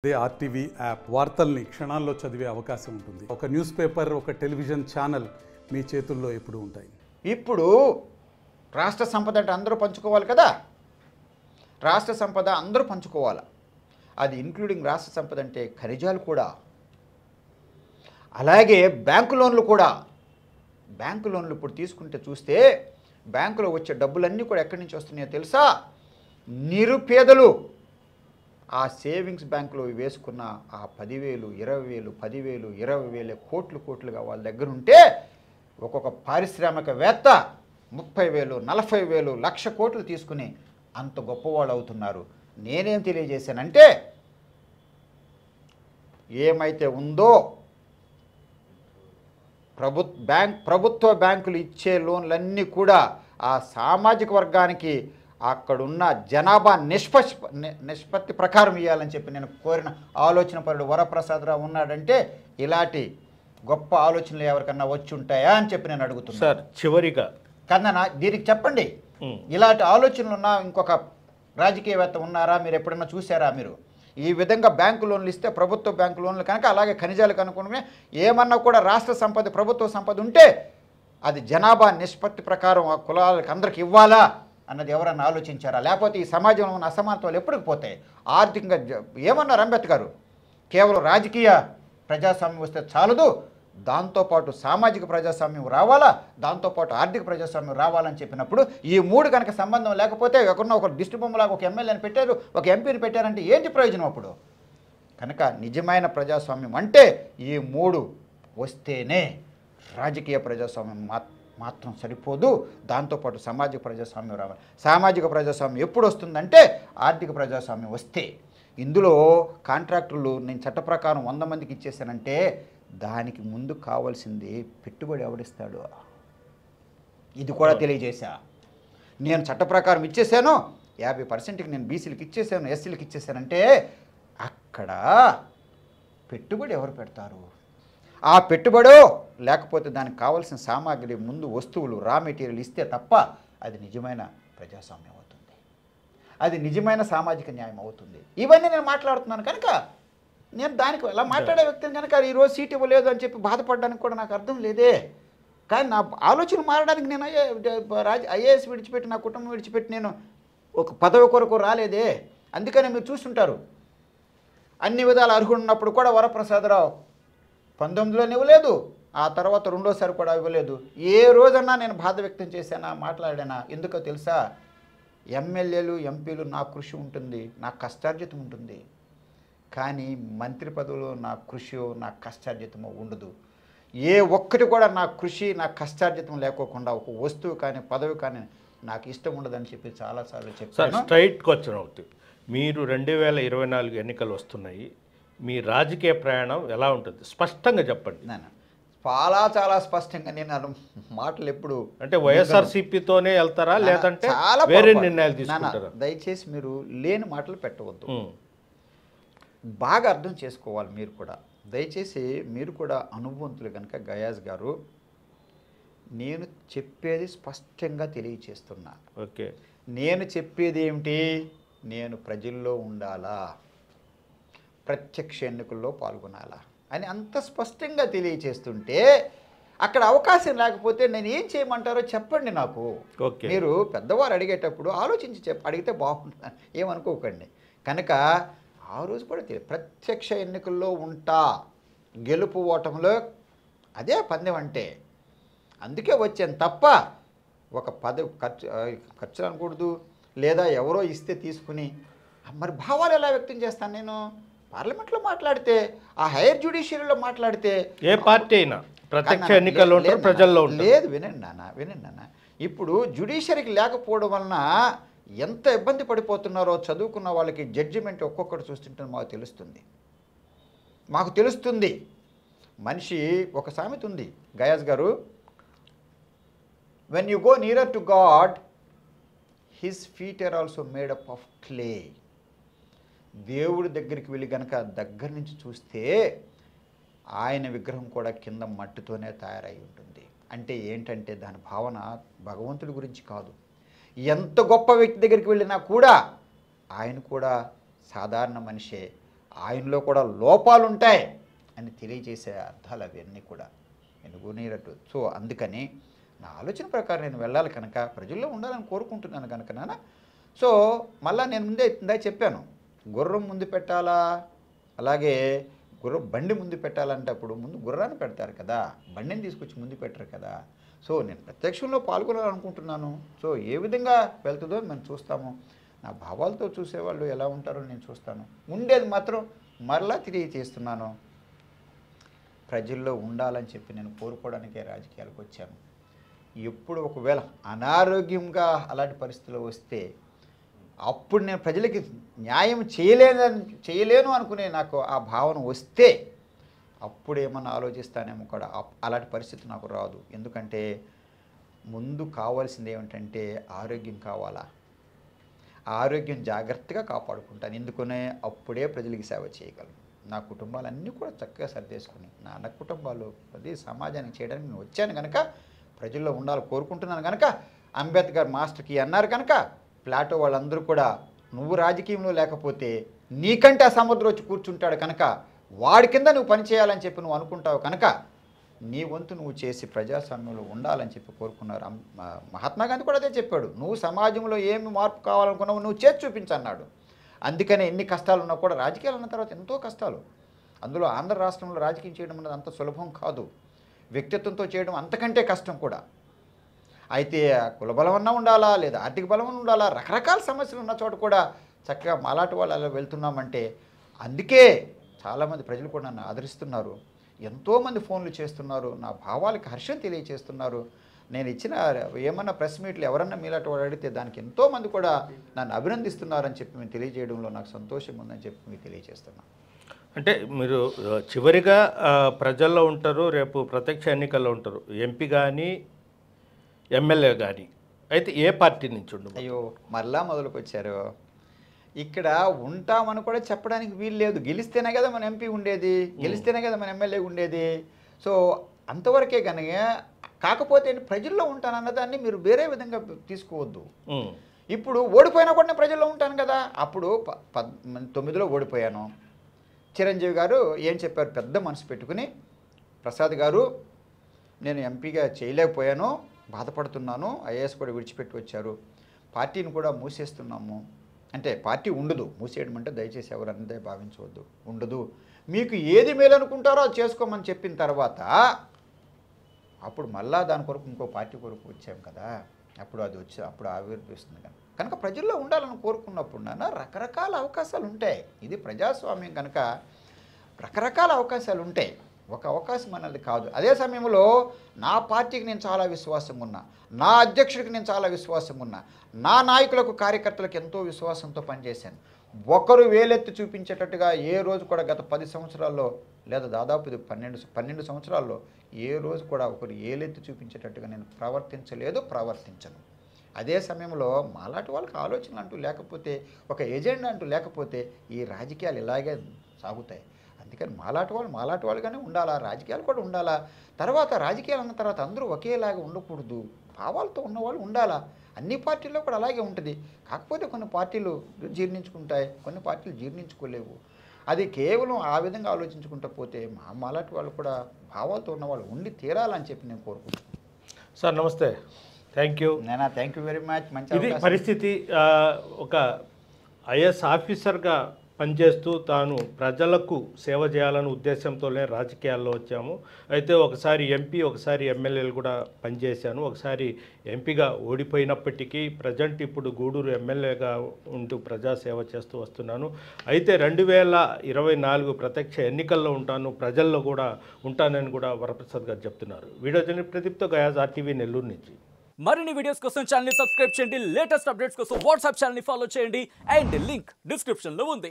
అదే RTV app వార్తల్ని క్షణాల్లో చదివే అవకాశం ఉంటుంది. ఒక న్యూస్ పేపర్, ఒక టెలివిజన్ ఛానల్ మీ చేతుల్లో ఎప్పుడు ఉంటాయి. ఇప్పుడు రాష్ట్ర సంపద అంటే అందరూ పంచుకోవాలి కదా. రాష్ట్ర సంపద అందరూ పంచుకోవాలి. అది ఇంక్లూడింగ్ రాష్ట్ర సంపద అంటే ఖనిజాలు కూడా, అలాగే బ్యాంకు లోన్లు కూడా. బ్యాంకు లోన్లు ఇప్పుడు తీసుకుంటే చూస్తే బ్యాంకులో వచ్చే డబ్బులన్నీ కూడా ఎక్కడి నుంచి వస్తున్నాయో తెలుసా? నిరుపేదలు ఆ సేవింగ్స్ బ్యాంకులో వేసుకున్న ఆ 10,000, 20,000, 10,000, 20,000 కోట్లుగా వాళ్ళ దగ్గర ఉంటే ఒక్కొక్క పారిశ్రామికవేత్త 30,000, 40,000, 1,00,000 కోట్లు తీసుకుని అంత గొప్పవాళ్ళు అవుతున్నారు. నేనేం తెలియజేశానంటే ఏమైతే ఉందో ప్రభుత్వ బ్యాంకులు ఇచ్చే లోన్లన్నీ కూడా ఆ సామాజిక వర్గానికి అక్కడున్న జనాభా నిష్పత్తి ప్రకారం ఇవ్వాలని చెప్పి నేను కోరిన ఆలోచన పరుడు వరప్రసాదరావు ఉన్నాడంటే ఇలాంటి గొప్ప ఆలోచనలు ఎవరికన్నా వచ్చి ఉంటాయా అని చెప్పి నేను అడుగుతున్నాను. సార్ చివరిగా కన్నా దీనికి చెప్పండి, ఇలాంటి ఆలోచనలు ఉన్న ఇంకొక రాజకీయవేత్త ఉన్నారా? మీరు ఎప్పుడన్నా చూసారా? మీరు ఈ విధంగా బ్యాంకు లోన్లు ఇస్తే ప్రభుత్వ బ్యాంకు లోన్లు కనుక అలాగే ఖనిజాలకు అనుకునే ఏమన్నా కూడా రాష్ట్ర సంపద ప్రభుత్వ సంపద ఉంటే అది జనాభా నిష్పత్తి ప్రకారం ఆ కులాలకు అందరికి ఇవ్వాలా అన్నది ఎవరన్నా ఆలోచించారా? లేకపోతే ఈ సమాజంలో ఉన్న అసమానతలు ఎప్పటికి పోతాయి? ఆర్థికంగా ఏమన్నారు అంబేద్కర్? కేవలం రాజకీయ ప్రజాస్వామ్యం వస్తే చాలదు, దాంతోపాటు సామాజిక ప్రజాస్వామ్యం రావాలా, దాంతోపాటు ఆర్థిక ప్రజాస్వామ్యం రావాలని చెప్పినప్పుడు ఈ మూడు కనుక సంబంధం లేకపోతే ఎవరన్నా ఒక దిష్టి బొమ్మలాగా ఒక ఎమ్మెల్యేని పెట్టారు, ఒక ఎంపీని పెట్టారంటే ఏంటి ప్రయోజనం అప్పుడు? కనుక నిజమైన ప్రజాస్వామ్యం అంటే ఈ మూడు వస్తేనే రాజకీయ ప్రజాస్వామ్యం మాత్రం సరిపోదు, దాంతోపాటు సామాజిక ప్రజాస్వామ్యం రావాలి. సామాజిక ప్రజాస్వామ్యం ఎప్పుడు వస్తుందంటే ఆర్థిక ప్రజాస్వామ్యం వస్తే. ఇందులో కాంట్రాక్టర్లు నేను చట్ట ప్రకారం 100 మందికి ఇచ్చేసానంటే దానికి ముందు కావాల్సింది పెట్టుబడి ఎవడిస్తాడు, ఇది కూడా తెలియజేశా. నేను చట్ట ప్రకారం ఇచ్చేసాను 50%కి నేను బీసీలకు ఇచ్చేసాను, ఎస్సీలకు ఇచ్చేసానంటే అక్కడ పెట్టుబడి ఎవరు పెడతారు? ఆ పెట్టుబడో లేకపోతే దానికి కావాల్సిన సామాగ్రి ముందు వస్తువులు రా మెటీరియల్ ఇస్తే తప్ప అది నిజమైన ప్రజాస్వామ్యం అవుతుంది, అది నిజమైన సామాజిక న్యాయం అవుతుంది. ఇవన్నీ నేను మాట్లాడుతున్నాను కనుక నేను దానికి ఎలా మాట్లాడే వ్యక్తిని కనుక ఈరోజు సీట్ ఇవ్వలేదు అని చెప్పి బాధపడడానికి కూడా నాకు అర్థం లేదే. కానీ నా ఆలోచన మారడానికి నేను ఐఏఎస్ విడిచిపెట్టి నా కుటుంబం విడిచిపెట్టి నేను ఒక పదవి కొరకు రాలేదే. అందుకనే మీరు చూస్తుంటారు అన్ని విధాలు అర్హుడు ఉన్నప్పుడు కూడా వరప్రసాదరావు 19లో ఇవ్వలేదు, ఆ తర్వాత రెండోసారి కూడా ఇవ్వలేదు. ఏ రోజన్నా నేను బాధ వ్యక్తం చేశానా, మాట్లాడానా? ఎందుకో తెలుసా? ఎమ్మెల్యేలు ఎంపీలు నా కృషి ఉంటుంది, నా కష్టార్జితం ఉంటుంది, కానీ మంత్రి పదవిలో నా కృషి నా కష్టార్జితమో ఉండదు. ఏ ఒక్కటి కూడా నా కృషి నా కష్టార్జితం లేకోకుండా ఒక వస్తువు కానీ పదవి కానీ నాకు ఇష్టం ఉండదని చెప్పి చాలాసార్లు చెప్పాను. స్ట్రైట్ క్వశ్చన్ అవుతుంది. మీరు 2024 ఎన్నికలు వస్తున్నాయి, మీ రాజకీయ ప్రయాణం ఎలా ఉంటుంది స్పష్టంగా చెప్పండి. నేను చాలా స్పష్టంగా నేను మాటలు ఎప్పుడు అంటే వైఎస్ఆర్సీపీతోనే వెళ్తారా లేదంటే వేరే నిర్ణయాలు తీసుకుంటారా? దయచేసి మీరు లేని మాటలు పెట్టవద్దు, బాగా అర్థం చేసుకోవాలి మీరు కూడా. దయచేసి మీరు కూడా అనుభవంతులు కనుక గయాజ్ గారు, నేను చెప్పేది స్పష్టంగా తెలియచేస్తున్నా. ఓకే, నేను చెప్పేది ఏమిటి? నేను ప్రజల్లో ఉండాలా, ప్రత్యక్ష ఎన్నికల్లో పాల్గొనాలా అని అంత స్పష్టంగా తెలియచేస్తుంటే అక్కడ అవకాశం లేకపోతే నేను ఏం చేయమంటారో చెప్పండి నాకు. మీరు పెద్దవారు అడిగేటప్పుడు ఆలోచించి అడిగితే బాగుంటుంది, ఏమనుకోకండి. కనుక ఆ రోజు కూడా ప్రత్యక్ష ఎన్నికల్లో ఉంటా, గెలుపు ఓటంలో అదే పందెం అంటే. అందుకే వచ్చాను తప్ప ఒక పదవి ఖర్చు అనకూడదు, లేదా ఎవరో ఇస్తే తీసుకుని మరి భావాలు ఎలా వ్యక్తం చేస్తాను నేను? పార్లమెంట్లో మాట్లాడితే, ఆ హైయర్ జ్యుడిషియరీలో మాట్లాడితే, ఏ పార్టీ అయినా ప్రత్యక్ష ఎన్నికల్లో ప్రజల్లో లేదు. వినండి నాన్న, ఇప్పుడు జ్యుడిషియరీకి లేకపోవడం వలన ఎంత ఇబ్బంది పడిపోతున్నారో చదువుకున్న వాళ్ళకి జడ్జిమెంట్ ఒక్కొక్కటి చూస్తుంటే మాకు తెలుస్తుంది. మనిషి ఒక సామెత ఉంది Gayaz garu, when you go nearer to God his feet are also made up of clay. దేవుడి దగ్గరికి వెళ్ళి కనుక దగ్గర నుంచి చూస్తే ఆయన విగ్రహం కూడా కింద మట్టితోనే తయారై ఉంటుంది. అంటే ఏంటంటే దాని భావన భగవంతుడి గురించి కాదు. ఎంత గొప్ప వ్యక్తి దగ్గరికి వెళ్ళినా కూడా ఆయన కూడా సాధారణ మనిషే. ఆయనలో కూడా లోపాలు ఉంటాయి అని తెలియజేసే అర్థాలు అవన్నీ కూడా ఎనుగునేటట్టు. సో అందుకని నా ఆలోచన ప్రకారం నేను వెళ్ళాలి కనుక, ప్రజల్లో ఉండాలని కోరుకుంటున్నాను కనుక నాన్న. సో మళ్ళీ నేను ఇందా చెప్పాను, గుర్రం ముందు పెట్టాలా, అలాగే బండి ముందు పెట్టాలంటే అప్పుడు ముందు గుర్రాన్ని పెడతారు కదా, బండిని తీసుకొచ్చి ముందు పెట్టరు కదా. సో నేను ప్రత్యక్షంలో పాల్గొనాలనుకుంటున్నాను. సో ఏ విధంగా వెళ్తుందో మేము చూస్తాము. నా భావాలతో చూసేవాళ్ళు ఎలా ఉంటారో నేను చూస్తాను. ఉండేది మాత్రం మరలా తిరిగి చేస్తున్నాను, ప్రజల్లో ఉండాలని చెప్పి నేను కోరుకోవడానికే రాజకీయాలకు వచ్చాను. ఎప్పుడు ఒకవేళ అనారోగ్యంగా అలాంటి పరిస్థితులు వస్తే అప్పుడు నేను ప్రజలకి న్యాయం చేయలేను అనుకునే నాకు ఆ భావన వస్తే అప్పుడు ఏమన్నా ఆలోచిస్తానేమో కూడా. అలాంటి పరిస్థితి నాకు రాదు. ఎందుకంటే ముందు కావాల్సింది ఏమిటంటే ఆరోగ్యం కావాలా, ఆరోగ్యం జాగ్రత్తగా కాపాడుకుంటాను. ఎందుకనే అప్పుడే ప్రజలకి సేవ చేయగలను. నా కుటుంబాలన్నీ కూడా చక్కగా సర్దేసుకుని నా అన్న కుటుంబాలు ప్రతి సమాజానికి చేయడానికి నేను వచ్చాను కనుక, ప్రజల్లో ఉండాలి కోరుకుంటున్నాను కనుక, అంబేద్కర్ మాస్టర్కి అన్నారు కనుక, ప్లాటో వాళ్ళందరూ కూడా నువ్వు రాజకీయంలో లేకపోతే నీకంటే ఆ సముద్రం వచ్చి కూర్చుంటాడు కనుక వాడి కింద నువ్వు పనిచేయాలని చెప్పి నువ్వు అనుకుంటావు కనుక నీ వంతు నువ్వు చేసి ప్రజాస్వామ్యంలో ఉండాలని చెప్పి కోరుకున్నారు. మహాత్మా గాంధీ కూడా అదే చెప్పాడు, నువ్వు సమాజంలో ఏమి మార్పు కావాలనుకున్నావు నువ్వు చేసి చూపించన్నాడు. అందుకనే ఎన్ని కష్టాలు ఉన్నా కూడా రాజకీయాలు అన్న తర్వాత ఎంతో కష్టాలు. అందులో ఆంధ్ర రాష్ట్రంలో రాజకీయం చేయడం అనేది అంత సులభం కాదు, వ్యక్తిత్వంతో చేయడం అంతకంటే కష్టం కూడా. అయితే కుల బలం అన్నా ఉండాలా, లేదా ఆర్థిక బలం ఉండాలా, రకరకాల సమస్యలు ఉన్న చోట కూడా చక్కగా మాలాటి వాళ్ళు అలా వెళ్తున్నామంటే అందుకే చాలామంది ప్రజలు కూడా నన్ను ఆదరిస్తున్నారు. ఎంతోమంది ఫోన్లు చేస్తున్నారు, నా భావాలకి హర్షం తెలియచేస్తున్నారు. నేను ఇచ్చిన ఏమన్నా ప్రెస్ మీట్లు ఎవరన్నా మీలాంటి వాడు అడిగితే దానికి ఎంతోమంది కూడా నన్ను అభినందిస్తున్నారని చెప్పి మేము తెలియజేయడంలో నాకు సంతోషంగా ఉందని చెప్పి మీకు తెలియజేస్తున్నాను. అంటే మీరు చివరిగా ప్రజల్లో ఉంటారు, రేపు ప్రత్యక్ష ఎన్నికల్లో ఉంటారు, ఎంపీ కానీ ఎమ్మెల్యే కానీ. అయితే ఏ పార్టీ నుంచి ఉండు? అయ్యో మరలా మొదలుకొచ్చారు. ఇక్కడ ఉంటామని కూడా చెప్పడానికి వీలు లేదు. గెలిస్తేనే కదా మన ఎంపీ ఉండేది, గెలిస్తేనే కదా మన ఎమ్మెల్యే ఉండేది. సో అంతవరకే కనుక. కాకపోతే ప్రజల్లో ఉంటానన్నదాన్ని మీరు వేరే విధంగా తీసుకోవద్దు. ఇప్పుడు ఓడిపోయినా కూడా నేను ప్రజల్లో ఉంటాను కదా. అప్పుడు 9లో ఓడిపోయాను. చిరంజీవి గారు ఏం చెప్పారు, పెద్ద మనసు పెట్టుకుని, ప్రసాద్ గారు నేను ఎంపీగా చేయలేకపోయాను, బాధపడుతున్నాను, ఐఏఎస్ కూడా విడిచిపెట్టి వచ్చారు, పార్టీని కూడా మూసేస్తున్నాము అంటే పార్టీ ఉండదు, మూసేయడం అంటే దయచేసి ఎవరు అంతే భావించవద్దు, ఉండదు, మీకు ఏది మేలు అనుకుంటారో అది చేసుకోమని చెప్పిన తర్వాత అప్పుడు మళ్ళా దాని కొరకు ఇంకో పార్టీ కొరకు వచ్చాం కదా. అప్పుడు అది వచ్చి అప్పుడు ఆవిర్భవిస్తుంది కనుక కనుక ప్రజల్లో ఉండాలని కోరుకున్నప్పుడు నాన్న రకరకాల అవకాశాలు ఉంటాయి. ఇది ప్రజాస్వామ్యం కనుక రకరకాల అవకాశాలు ఉంటాయి, ఒక అవకాశం అన్నది కాదు. అదే సమయంలో నా పార్టీకి నేను చాలా విశ్వాసం ఉన్నా, నా అధ్యక్షుడికి నేను చాలా విశ్వాసం ఉన్నా, నా నాయకులకు కార్యకర్తలకు ఎంతో విశ్వాసంతో పనిచేశాను. ఒకరు వేలెత్తి చూపించేటట్టుగా ఏ రోజు కూడా గత 10 సంవత్సరాల్లో లేదా దాదాపు ఇది 12 సంవత్సరాల్లో ఏ రోజు కూడా ఒకరు ఏలెత్తి చూపించేటట్టుగా నేను ప్రవర్తించను. అదే సమయంలో మాలాంటి వాళ్ళకి ఆలోచనలు అంటూ లేకపోతే, ఒక ఎజెండా అంటూ లేకపోతే ఈ రాజకీయాలు ఇలాగే సాగుతాయి. అందుకని మాలాంటి వాళ్ళుగానే ఉండాలా, రాజకీయాలు కూడా ఉండాలా. తర్వాత రాజకీయాలు అన్న తర్వాత అందరూ ఒకేలాగా ఉండకూడదు, భావాలతో ఉన్నవాళ్ళు ఉండాలా. అన్ని పార్టీల్లో కూడా అలాగే ఉంటుంది. కాకపోతే కొన్ని పార్టీలు జీర్ణించుకుంటాయి, కొన్ని పార్టీలు జీర్ణించుకోలేవు. అది కేవలం ఆ విధంగా ఆలోచించుకుంటూ పోతే మాలాంటి వాళ్ళు కూడా భావాలతో ఉన్నవాళ్ళు ఉండి తీరాలని చెప్పి నేను కోరుకుంటున్నాను. సార్ నమస్తే, థ్యాంక్ యూ. నేనా థ్యాంక్ యూ వెరీ మచ్. మంచి ఇది పరిస్థితి. ఒక ఐఏఎస్ ఆఫీసర్గా పనిచేస్తూ తాను ప్రజలకు సేవ చేయాలనే ఉద్దేశంతోనే రాజకీయాల్లో వచ్చాము. అయితే ఒకసారి ఎంపీ, ఒకసారి ఎమ్మెల్యేలు కూడా పనిచేశాను. ఒకసారి ఎంపీగా ఓడిపోయినప్పటికీ ప్రజెంట్ ఇప్పుడు గూడూరు ఎమ్మెల్యేగా ఉంటూ ప్రజాసేవ చేస్తూ వస్తున్నాను. అయితే 2024 ప్రత్యక్ష ఎన్నికల్లో ఉంటాను, ప్రజల్లో కూడా ఉంటానని కూడా వరప్రసాద్ గారు చెప్తున్నారు. వీడియో జర్నలిస్ట్ ప్రదీప్తో గయాజ్, RTV నెల్లూరు నుంచి. మరిన్ని వీడియోస్ కోసం ఛానల్ ని సబ్స్క్రైబ్ చేయండి, లేటెస్ట్ అప్డేట్స్ కోసం వాట్సాప్ ఛానల్ ని ఫాలో చేయండి అండ్ లింక్ డిస్క్రిప్షన్ లో ఉంది.